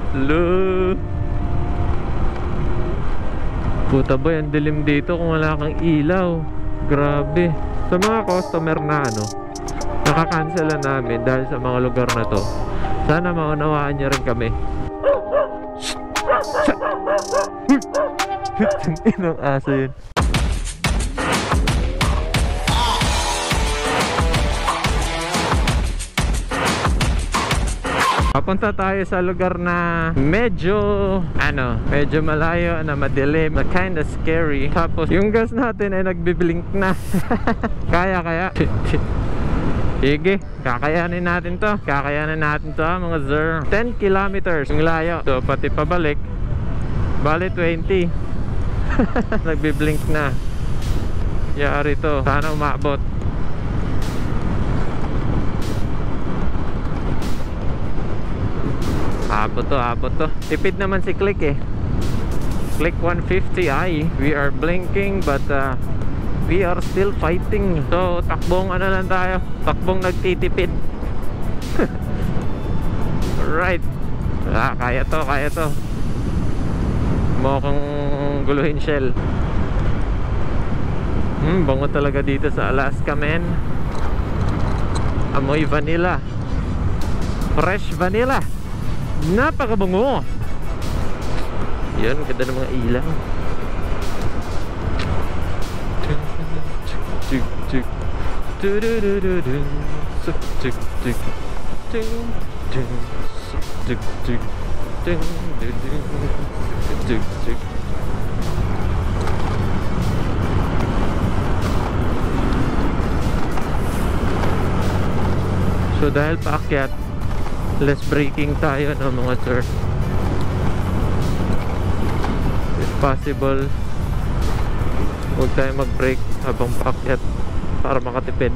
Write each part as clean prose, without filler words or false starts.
Hello. Puta boy, ang dilim dito kung wala kang ilaw. Grabe. Sa mga customer na nakakancel namin dahil sa mga lugar na to, sana maunawaan niyo rin kami. Inang aso yun. Papunta tayo sa lugar na medyo malayo, na madilim, na kinda scary. Tapos yung gas natin ay nagbiblink na. Kaya sige, kakayanin natin to mga sir. 10 kilometers yung layo. So pati pabalik bali 20. Nagbiblink na. Yari to, sana umabot. Abot to. Tipid naman si Click eh. Click 150i. We are blinking but we are still fighting. So takbong lang tayo. Takbong nagtitipid. Alright. Kaya to. Mukhang guluhin shell. Bango talaga dito sa Alaska, men. Amoy vanilla. Fresh vanilla. Napakabango. Yan, ganda ng mga ilaw. So dahil paakyat, less braking tayo mga sir. If possible, huwag tayo mag-brake habang paakyat para makatipid.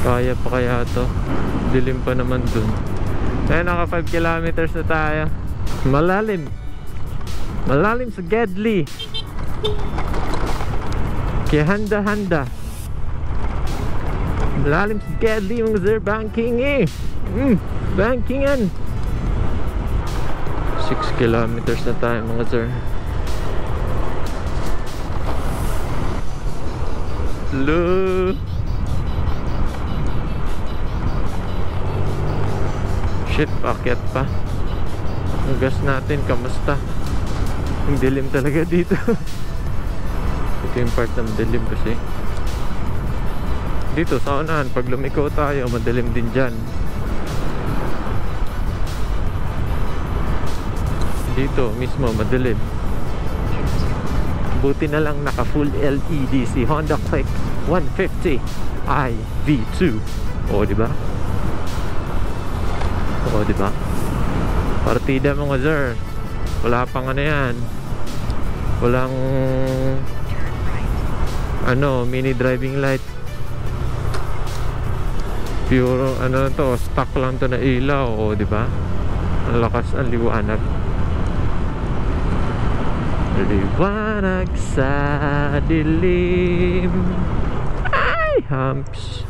Kaya pa kaya to? Dilim pa naman dun. Kaya naka 5 kilometers na tayo. Malalim sa Gedli. Kaya handa. Malalim sa Gedli mga sir. Banking bankingan. 6 kilometers na tayo mga sir. Hello. Shit, paakyat pa. Ang gas natin, kamusta? Ang dilim talaga dito. Ito yung part na madilim kasi. Dito sa unahan, pag lumiko tayo, madilim din dyan. Dito mismo, madilim. Buti na lang naka full LED si Honda Click 150i V2. O, diba? Partida mga sir. Wala pang yan. Walang mini driving light. Pure to, stock lang to na ilaw. O diba? Ang lakas, ang liwanag. Liwanag sa dilim. Ay, humps.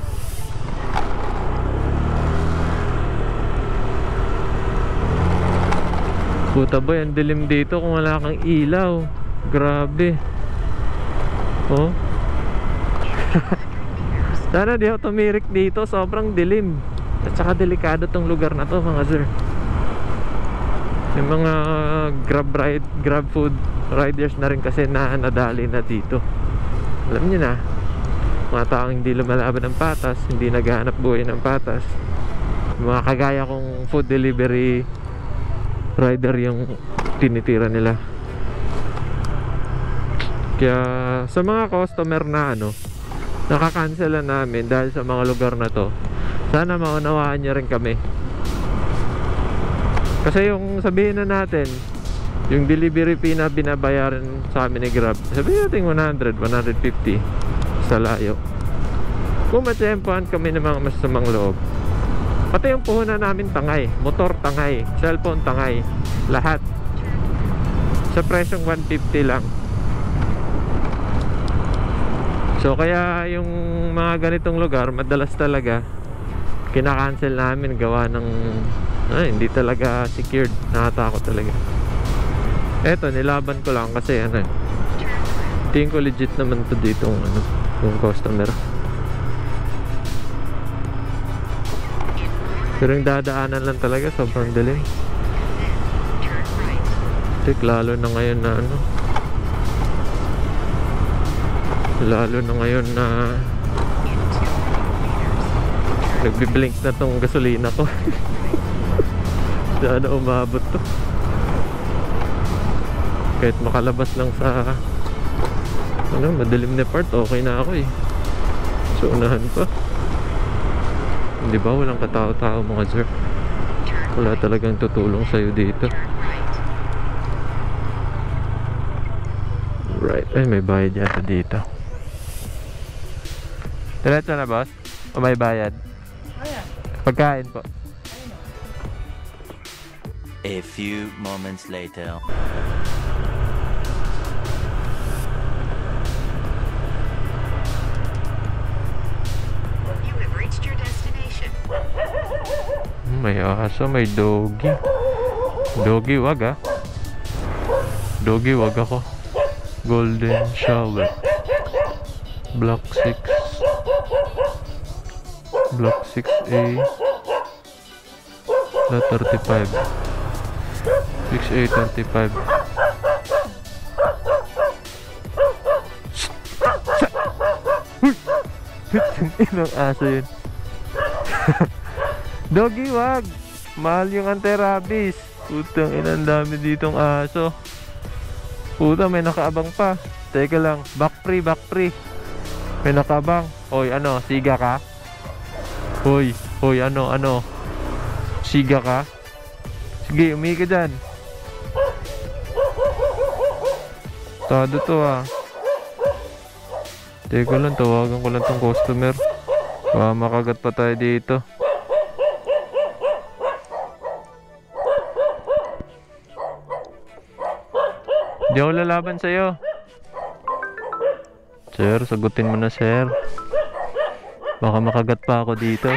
Puta boy, ang dilim dito kung wala kang ilaw. Grabe. Oh. Sana di ako tumirik dito, sobrang dilim. At saka delikado tong lugar na to mga sir. Yung mga grab food riders na rin kasi nadali na dito. Alam niyo na, mga taong hindi lumalaban ng patas, hindi naghahanap buhay ng patas, mga kagaya kong food delivery rider yung tinitira nila. Kaya sa mga customer na nakakancel namin dahil sa mga lugar na to, sana maunawaan niyo rin kami. Kasi yung sabihin na natin, yung delivery fee na binabayaran sa amin ni Grab, sabihin natin 100, 150 sa layo. Kung matsempohan kami ng mga masamang loob, pati yung puhunan namin tangay, motor tangay, cellphone tangay, lahat sa presyong 150 lang. So kaya yung mga ganitong lugar madalas talaga kinakancel namin gawa ng hindi talaga secured. Nakatakot talaga. Eto, nilaban ko lang kasi tingin ko legit naman to dito yung customer. Pero yung dadaanan lang talaga sobrang dilim. Lalo na ngayon na nagbi-blink na tong gasolina ko. Sana umabot to. Kahit makalabas lang sa madilim na part, okay na ako eh. So unahan pa. Hindi ba walang katao-tao mga sir? Wala talagang tutulong sa'yo dito. Right, ay may bayad yata dito. Diretso na boss? O may bayad? Pagkain po. A few moments later. You have reached your destination. May aso, may doggy. Doggy wag ah. Doggy wag ako. Golden shower. Block 6. Block 6A. Na 35. 6A 35. Inang aso yun. Doggy wag. Mahal yung anti-rabies. Putang ina, ang dami ditong aso. Puta, may nakaabang pa. Teka lang, back free. May nakaabang. Hoy, siga ka? Hoy, siga ka? Sige, umihi ka dyan. Tado to ah. Teka lang, tawagan ko lang tong customer. Makagat pa tayo dito. Di ako lalaban sa'yo. Sir, sagutin mo na sir. Baka makagat pa ako dito.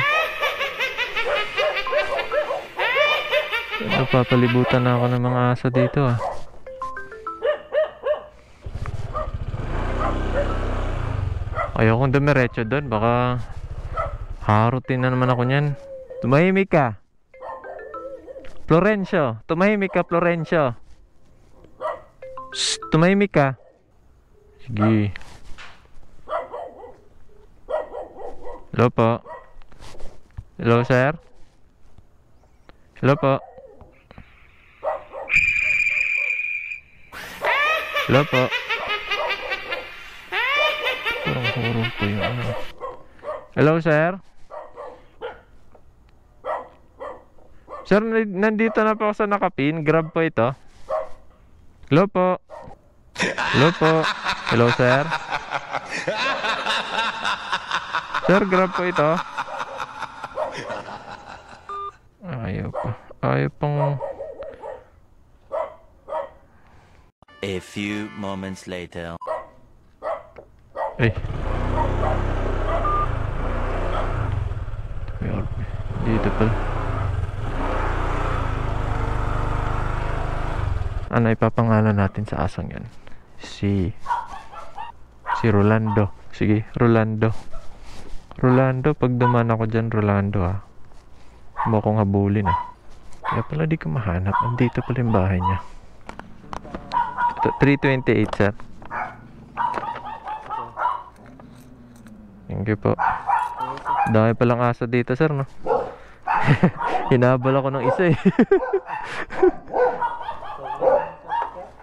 Papalibutan na ako ng mga aso dito ah. Ayokong dumiretso doon. Baka harutin na naman ako niyan. Tumahimik ka, Florencio. Tumahimik ka, Florencio. Shh, tumahimik ka. Sige. Hello po. Hello sir. Hello po. Hello po. Kurang po yung Hello sir. Sir, nandito na po ako sa nakapin. Grab po ito. Hello po. Hello po. Hello sir. Sir, grab po ito. Ayaw pa. Ayaw pang... A few moments later. Ay. Dito pala. Ano ipapangalan natin sa asang yan? Si Rolando. Sige, Rolando. Rolando, pag dumaan ako dyan, Rolando ah. Huwag akong habulin ah. Kaya pala di ko mahanap. Andito pala yung bahay niya. 328 sir. Thank you po. Dami palang aso dito sir no. Hinabol ako ng isa eh.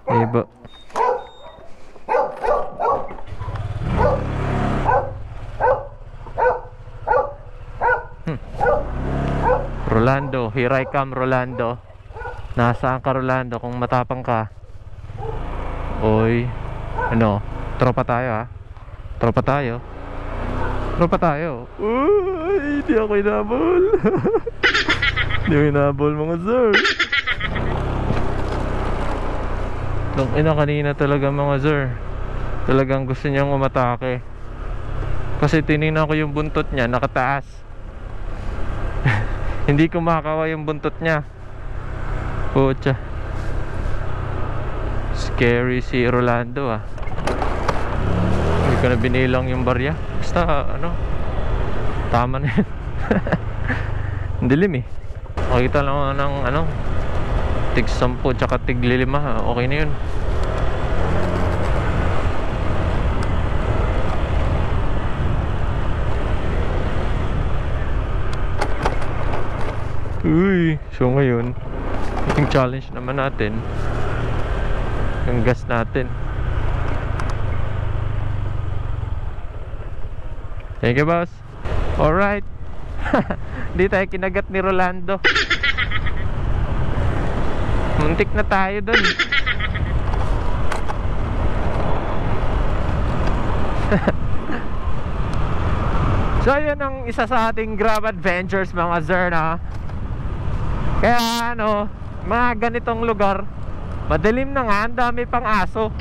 Iba. Rolando, here I come Rolando. Nasaan ka Rolando kung matapang ka? Oy, tropa tayo ha. Tropa tayo. Uy, hindi ako hinabol. Hindi ako hinabol mga sir. Nung ina kanina talaga mga sir. Talagang gusto niyang umatake. Kasi tinignan ko yung buntot niya, nakataas. Hindi ko makawa yung buntot niya. Pucha. Scary si Rolando ah. Hindi ko na binilang yung barya. Basta ano, tama na yun. Ang dilim eh. Makita lang ako ng ano, tig 10 tsaka tig 5. Okay na yun. Uy, so ngayon yung challenge naman natin yung gas natin. Thank you, boss. Alright. Hindi tayo kinagat ni Rolando. Muntik na tayo dun. So yun ang isa sa ating Grab Adventures mga sir na. Kaya ano, mga ganitong lugar, madilim na nga, ang dami pang aso.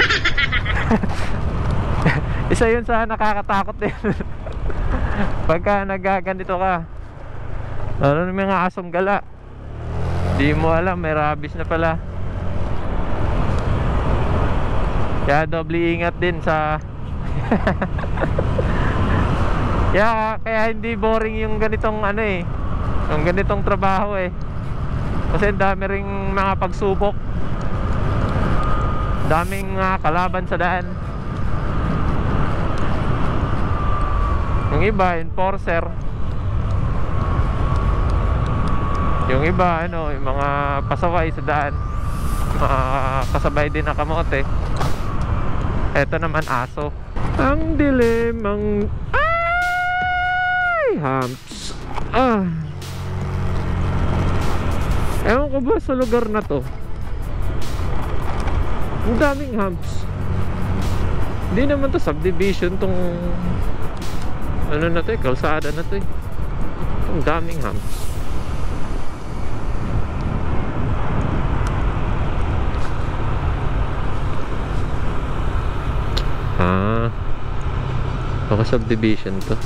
Isa yun sa nakakatakot din. Pagka nagaganito ka, ano yung mga asong gala, di mo alam, may rabies na pala. Kaya doble ingat din sa kaya hindi boring yung ganitong ano eh, yung ganitong trabaho eh. Kasi dami ring mga pagsubok, daming kalaban sa daan. Yung iba enforcer, yung iba ano, yung mga pasaway sa daan, mga kasabay din na kamote. Eto naman aso. Ang dilim, ang ay humps. Ewan ko ba sa lugar na to, ang daming humps. Hindi naman to subdivision tong ano na to eh, kalsada na to eh. Ang daming humps. Baka subdivision to,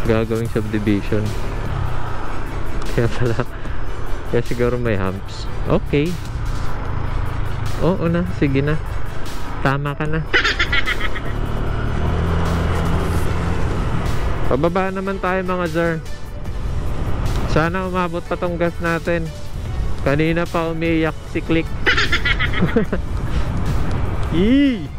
gagawing subdivision. Kaya pala, kaya siguro may humps. Okay. Oo na, sige na. Tama ka na. Pababa naman tayo mga sir. Sana umabot pa tong gas natin. Kanina pa umiiyak si Click. Yee!